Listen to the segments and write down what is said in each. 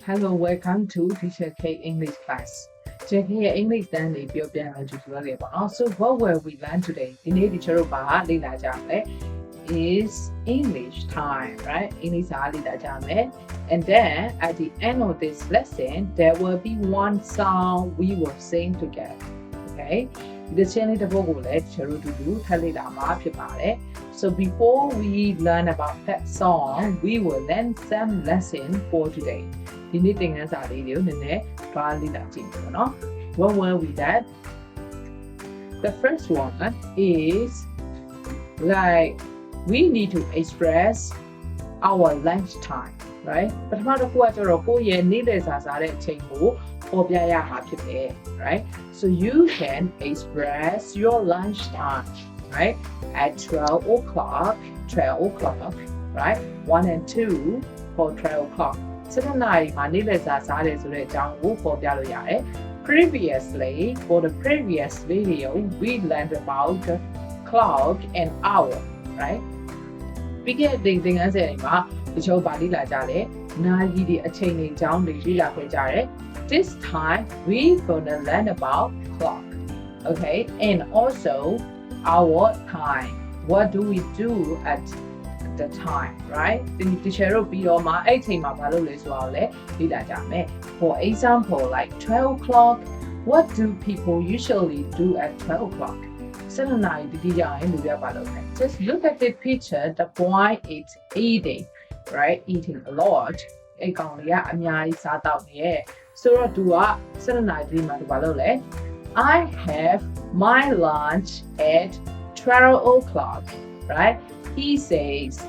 Hello, welcome to Teacher K English class. Today English then So what will we learn today? Is English time, right? English and then at the end of this lesson, there will be one song we will sing together. Okay? So before we learn about that song, we will learn some lesson for today. What will we learn? The first one is like we need to express our lunch time, right? Right? So you can express your lunch time, right? At 12 o'clock, right? 1 and 2 for 12 o'clock. Previously, for the previous video, we learned about the clock and hour, right? This time, we're gonna learn about clock, okay? And also, our time. What do we do at the time, right? For example, like 12 o'clock, what do people usually do at 12 o'clock? Just look at the picture, the boy is eating, right? Eating a lot. So I have my lunch at 12 o'clock, right? He says,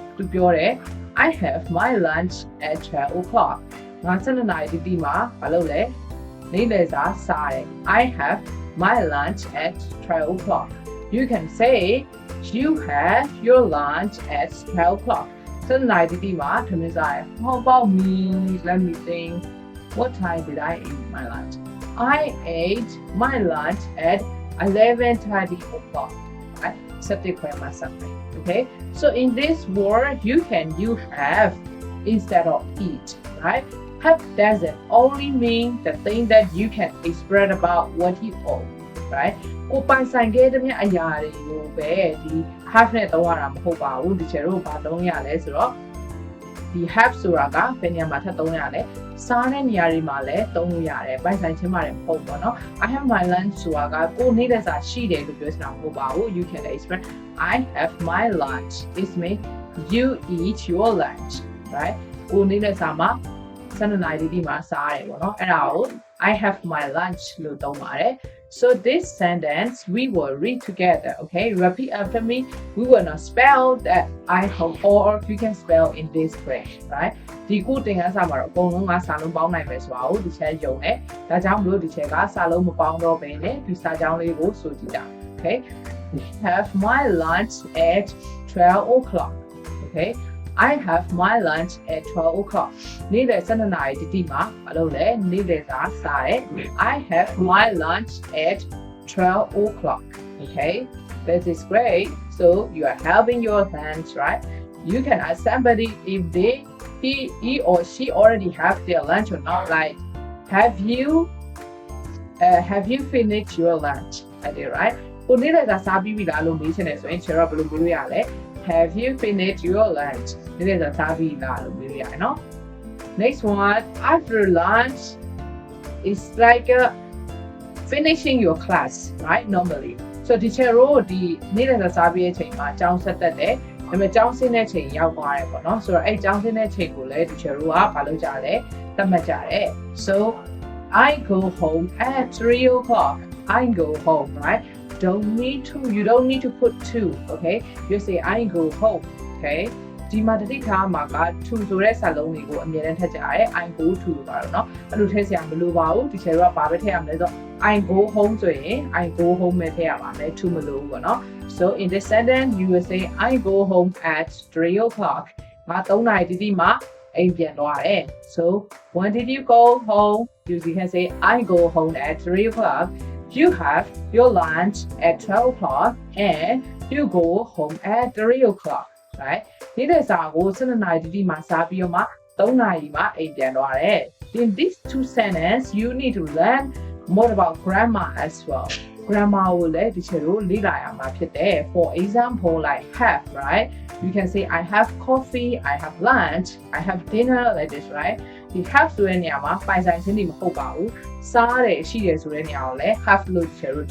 I have my lunch at 12 o'clock. I have my lunch at 12 o'clock. You can say, you have your lunch at 12 o'clock. How about me? Let me think. What time did I eat my lunch? I ate my lunch at 11:30 o'clock. Right? Okay? So in this word, you can use have instead of eat, right? Have doesn't only mean the thing that you can express about what you own, right? The have ဆိုတာကဘယ်နေရာမှာထပ်သုံးရလဲစားတဲ့နေရာတွေမှာလည်းသုံးလို့ရတယ်ပိုင်ဆိုင်ခြင်းမှာလည်းမဟုတ်ဘူးเนาะ I have my lunch ဆိုတာကကိုနေတဲ့စာရှိတယ်လို့ပြောစရာမဟုတ်ပါဘူး You can express I have my lunch it means you eat your lunch right ကိုနေတဲ့စာမှာ12နာရီတိမှာစားရတယ်ပေါ့เนาะအဲ့ဒါကို I have my lunch လို့သုံးပါတယ် So this sentence we will read together, okay? Repeat after me. We will not spell that I hope or you can spell in this way, right? ဒီခုတင်ကန်းစာမှာတော့အကုန်လုံးကစာလုံးပေါင်းနိုင်မယ်ဆိုတာကိုဒီချက်ယုံတယ်။ဒါကြောင့်မလို့ဒီချက်ကစာလုံးမပေါင်းတော့ဘဲနဲ့ဒီစာကြောင်းလေးကိုဆိုကြည့်တာ okay? Have my lunch at 12 o'clock, okay? I have my lunch at 12 o'clock. နေ့လယ်12နာရီတိတိမှာမလုပ်လဲနေ့လယ်စာစားတယ် I have my lunch at 12 o'clock. Okay, this is great. So you are having your lunch, right? You can ask somebody if he or she already have their lunch or not. Like, have you finished your lunch? Right? ကိုနေ့လယ်စာစားပြီးပြီလားလို့မေးချင်တယ်ဆိုရင်ကျွန်တော်ဘယ်လိုပြောရလဲ Have you finished your lunch? Next one, after lunch, it's like finishing your class, right? Normally. So teacher တို့ဒီနေ့လယ်စာစားပြီးတဲ့အချိန်မှာကျောင်းဆက်တက်တယ်။ဒါပေမဲ့ကျောင်းဆင်းတဲ့အချိန်ရောက်သွားတယ်ပေါ့နော်။ဆိုတော့အဲ့ကျောင်းဆင်းတဲ့အချိန်ကိုလည်း teacher တို့ကမလုပ်ကြလဲသတ်မှတ်ကြတယ်။ So I go home at 3 o'clock. I go home, right? You don't need to put to, okay? You say I go home, okay? ဒီမှာတတိထားမှာက to ဆိုတဲ့စာလုံးတွေကိုအမြဲတမ်းထည့်ကြရတယ် I go to လို့ပါတော့เนาะအဲ့လိုထည့်စရာမလိုပါဘူးဒီချေတော့ဘာပဲထည့်ရမလဲဆိုတော့ I go home ဆိုရင် I go home ပဲထည့်ရပါမယ် to မလိုဘူးပေါ့เนาะ So in this sentence you will say I go home at 3 o'clock ငါ3နာရီတိတိမှာအိမ်ပြန်သွားတယ် So when did you go home? You can say I go home at 3 o'clock. You have your lunch at 12 o'clock and you go home at 3 o'clock, right? နေ့လယ်စာကို12နာရီတိတိမှာစားပြီးတော့မှ3နာရီမှာအိမ်ပြန်သွားတယ် in these two sentences you need to learn more about grammar as well. Grammar will let you for example, like have, right? You can say I have coffee, I have lunch, I have dinner, like this, right? You have to any by saying Sare, she is already have look have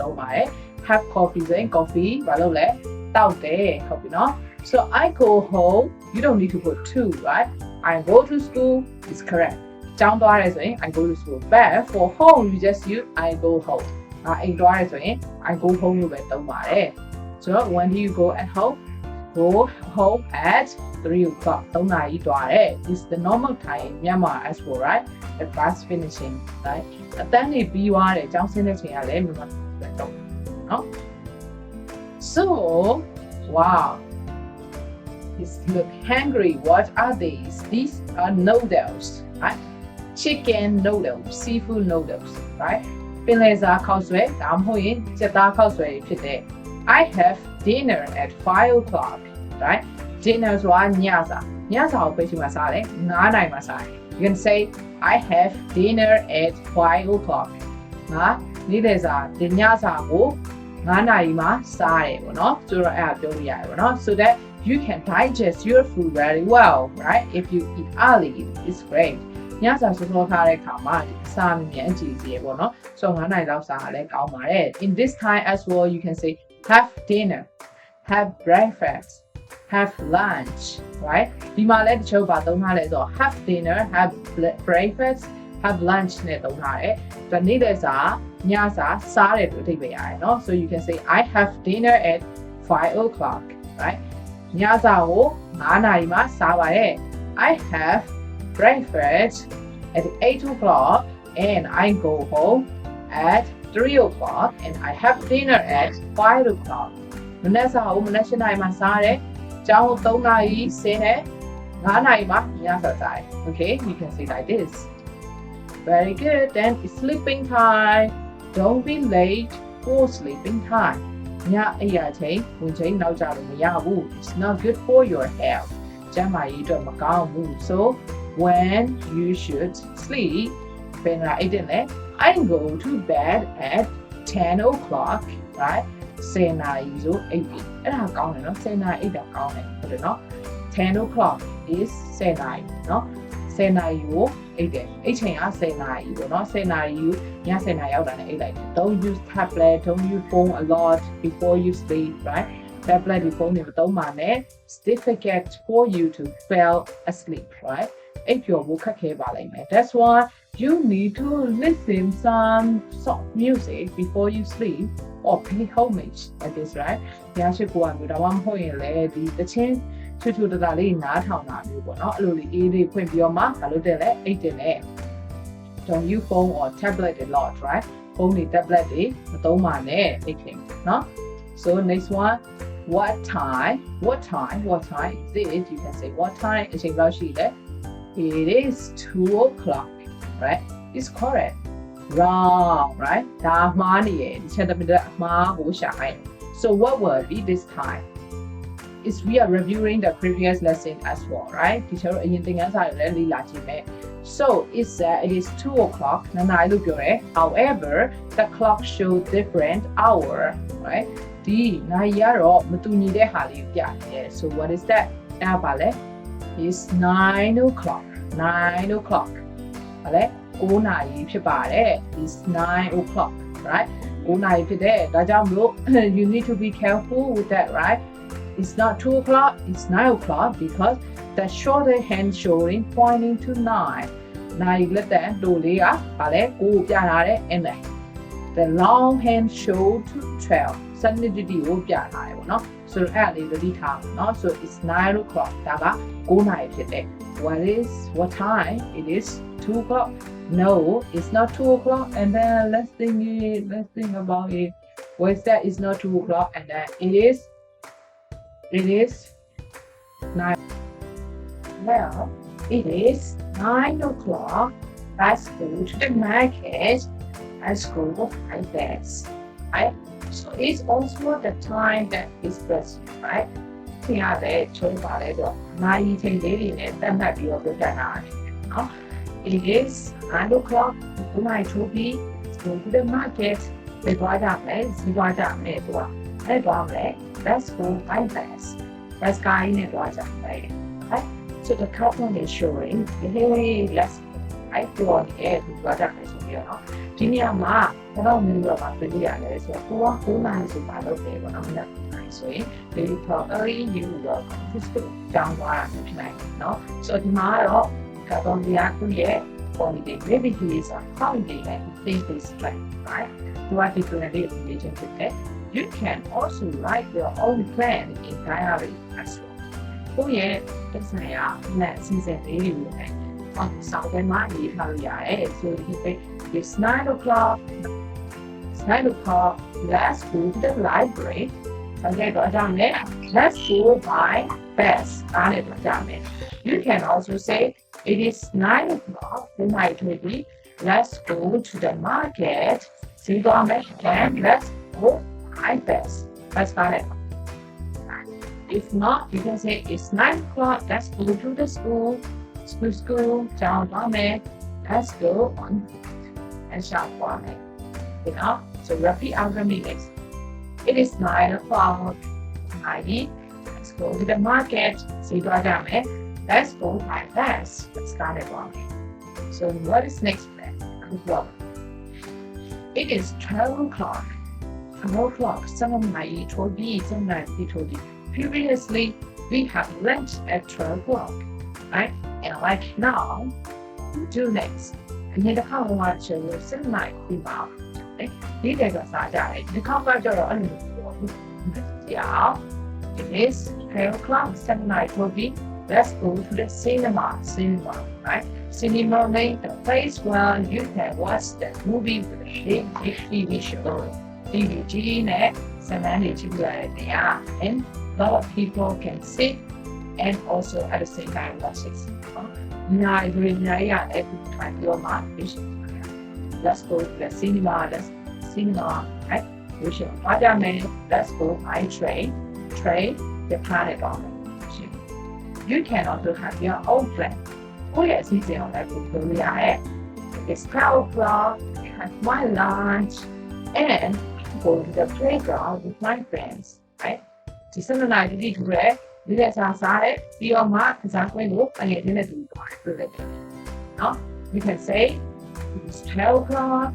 coffee, saying coffee, valole, out there, copy, no? So I go home, you don't need to put two, right? I go to school, it's correct. Down to saying I go to school. But for home, you just use I go home. I go home with the So when do you go at home? Go home at 3 o'clock. It's the normal time in Myanmar as well, right? The fast finishing, right? Then if you are a Johnson, so wow. It's look hungry. What are these? These are noodles, right? Chicken noodles, seafood noodles, right? I have dinner at 5 o'clock, right? Dinner is Nyaza. You can say I have dinner at 5 o'clock. So that you can digest your food very well, right? If you eat early, it's great. So in this time as well, you can say have dinner, have breakfast, have lunch, right? Have dinner, have breakfast, have lunch. The needles are so you can say I have dinner at 5 o'clock, right? I have breakfast at 8 o'clock and I go home at 3 o'clock and I have dinner at 5 o'clock. Okay, you can say like this. Very good. Then it's sleeping time. Don't be late for sleeping time. It's not good for your health. So when you should sleep, I go to bed at 10 o'clock, right? 10 o'clock is 10 no? 10 Don't use tablet, don't use phone a lot before you sleep, right? Tablet phone it's difficult for you to fall asleep, right? That's why you need to listen some soft music before you sleep or pay homage like this, right? Don't use phone or tablet a lot, right? Only tablet no? So next one, what time is it? You can say what time is it? It is 2 o'clock, right? It's correct. Wrong, right? So what will be this time? Is we are reviewing the previous lesson as well, right? So it said it is 2 o'clock. However, the clock shows different hour, right? So what is that? It's 9 o'clock. 9 o'clock. It's 9 o'clock, right? You need to be careful with that, right? It's not 2 o'clock, it's 9 o'clock because the shorter hand showing pointing to 9. The long hand show to 12. So it's 9 o'clock. What time? It is 2 o'clock. No, it's not 2 o'clock. And then let's think about it. What is that? It's not 2 o'clock. And then it is 9. Well, it is 9 o'clock. Let's go to the market. Let's go like this. Right? So it's also the time that is present, right? It is 9 o'clock. Good night, Toby. Let's go to the market. Let's go down there. Let's go buy this. Let's go in and watch out there. Right? So the couple is showing, hey, let's I go on here to go down there. Di near ma, I don't know about the year. So who knows about the day when I'm not so they probably you will down one tonight. No? So tomorrow, got on the actual holiday. Maybe he is on holiday and think this plan, right? What is going to be relationship there? You can also write your own plan in diary as well. Oh yeah, that's not season 80. On Southern Miami, so it's 9 o'clock. It's 9 o'clock. Let's go to the library. Okay, go down there. Let's go buy best. You can also say it is 9 o'clock. The night maybe. Let's go to the market. See the and let's go buy best. Let's buy it. If not, you can say it's 9 o'clock. Let's go to the school. School, down there. Let's go on and shop for me. You know, so repeat after me next. It is 9 o'clock. Let's go to the market. See what down there. Let's go buy this. Let's start it on. So what is next plan? Well, it is 12 o'clock. 12 o'clock. Somebody told me. Previously, we have lunch at 12 o'clock. Right? And like now, do next. And then the count watch will send like the mouth. These are the count watch yeah. It is 12 o'clock. 7 night will be. Let's go to the cinema. Right? Cinema means the place where you can watch the movie with a big TV show. DVD net, and a lot of people can sit and also at the same time watch it. Let's go to the cinema. Right? We should let's go by train, the planet on it. You can also have your own plan. It's 12 o'clock, I have my lunch, and go to the playground with my friends. Right? Just a night to do it. You can say it's 12 o'clock.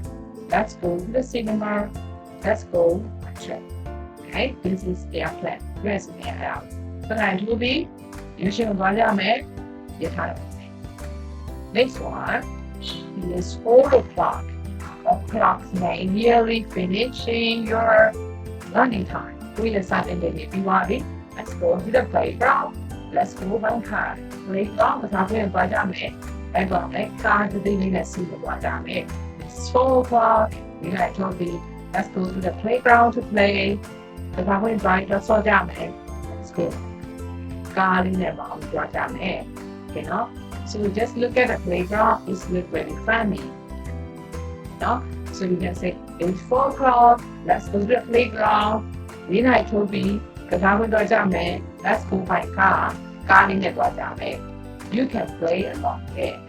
Let's go to the cinema. Let's go check. Okay, this is their plan. Rest it out. So I will be. You should go down there. Next one is 4 o'clock. Approximately nearly finishing your learning time. We decided that if you want it. Let's go to the playground. Let's go one car. Playground is happening by the way. And go next car to the next see what I mean. It's 4 o'clock. We like to be. Let's go to the playground to play. The power by the so down there. Let's go. Car in the mouth, what I mean. You know. So just look at the playground. It's look very funny. You know. So you can say it's 4 o'clock. Let's go to the playground. We like to be. Let's go by car. You can play along there.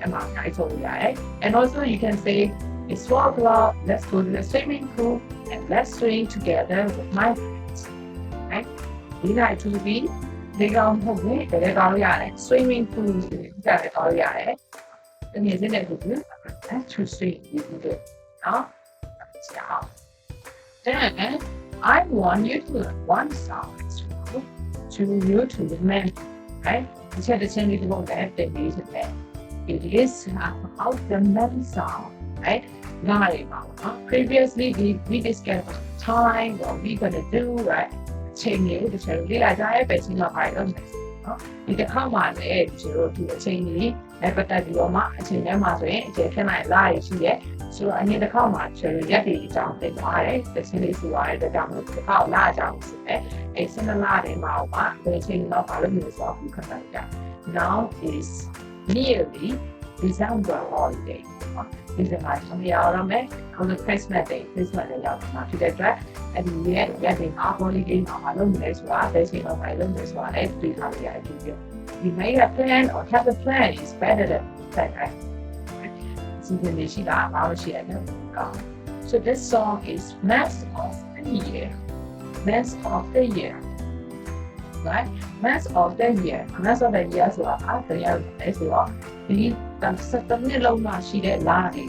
And also you can say it's 4 o'clock. Let's go to the swimming pool and let's swim together with my friends. Right? We like to be swimming pool. Let's swim. Then I want you to learn one song to you to remember, right? It is about the main song, right? Previously, we discussed time, what we're going to do, right? Change it, the change it, I bet you know I don't know. You can come on the edge to the change, but that you are not change them as well. You can lie here. So I need to come on to get the jump in why the change why the jump is how large I was a similar in my one, the change of our news of Canada. Now is nearly December holiday. This is my family out of me. On the Christmas day, not to the track, and yet getting our holiday of our own as well. There's no my own as well. Every time I do you. You made a plan or have a plan is better than that. season တွေရှိတာဘာလို့ရှိရလဲSo this song is Months of the Year. Months of the Year. Right? Months of the Year. Months of the Year ဆိုတာတရားလဲဆိုတော့ဒီ17နှစ်လုံးမှရှိတဲ့လတွေ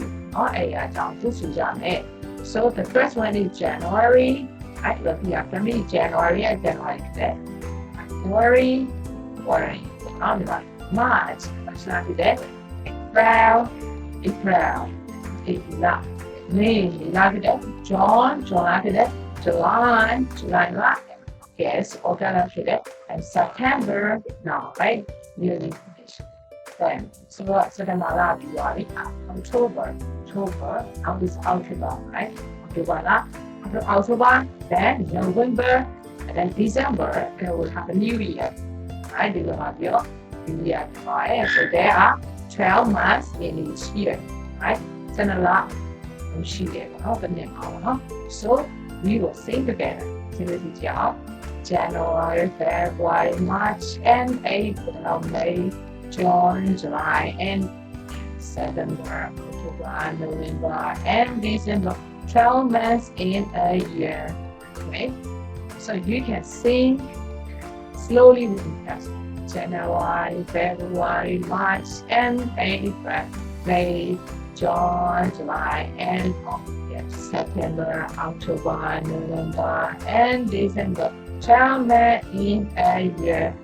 အဲ့အကြောင်းသူ့ဆိုကြမယ် So the first one is January. I love you. Family January and January. January. March. That's not it. April. May. June. July. Yes. August. And September. No, right? Really. Then, so the Malawi, October, how is October, right? October, then November, and then December, and we'll have a new year, right? They will have your new year, right? So there are 12 months in each year, right? So a lot of year, so we will sing together. January, February, March, and April, May, June, July, and September, October, November, and December. 12 months in a year. Okay? So you can sing slowly with us. January, February, March, and April, May, June, July, and September, October, November, and December. 12 months in a year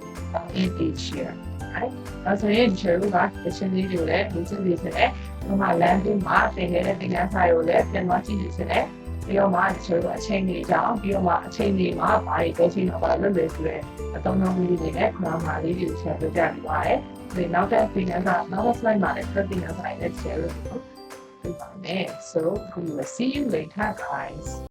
in each year. Right? So you can do that. You can do that. You can do that. ဒီမှာ LearnBig မှာသင်နေတဲ့သင်ခန်းစာကိုလည်းပြန်သွားကြည့်နေတယ်။ပြီးတော့မှဒီလိုအချိန်တွေကြောင်းပြီးတော့မှအချိန်တွေမှာဘာတွေပဲချိန်တော့ဘာလုပ်လဲဆိုတော့အသုံးအနှုန်းလေးတွေနဲ့ grammar လေးတွေ share လုပ်ကြပြီးပါတယ်။ဒီနောက်တဲ့သင်ခန်းစာနောက်တဲ့ slide မှာလည်းသင်ခန်းစာတွေနဲ့ share လုပ်ပြီးပါမယ်။ So we will see you later guys.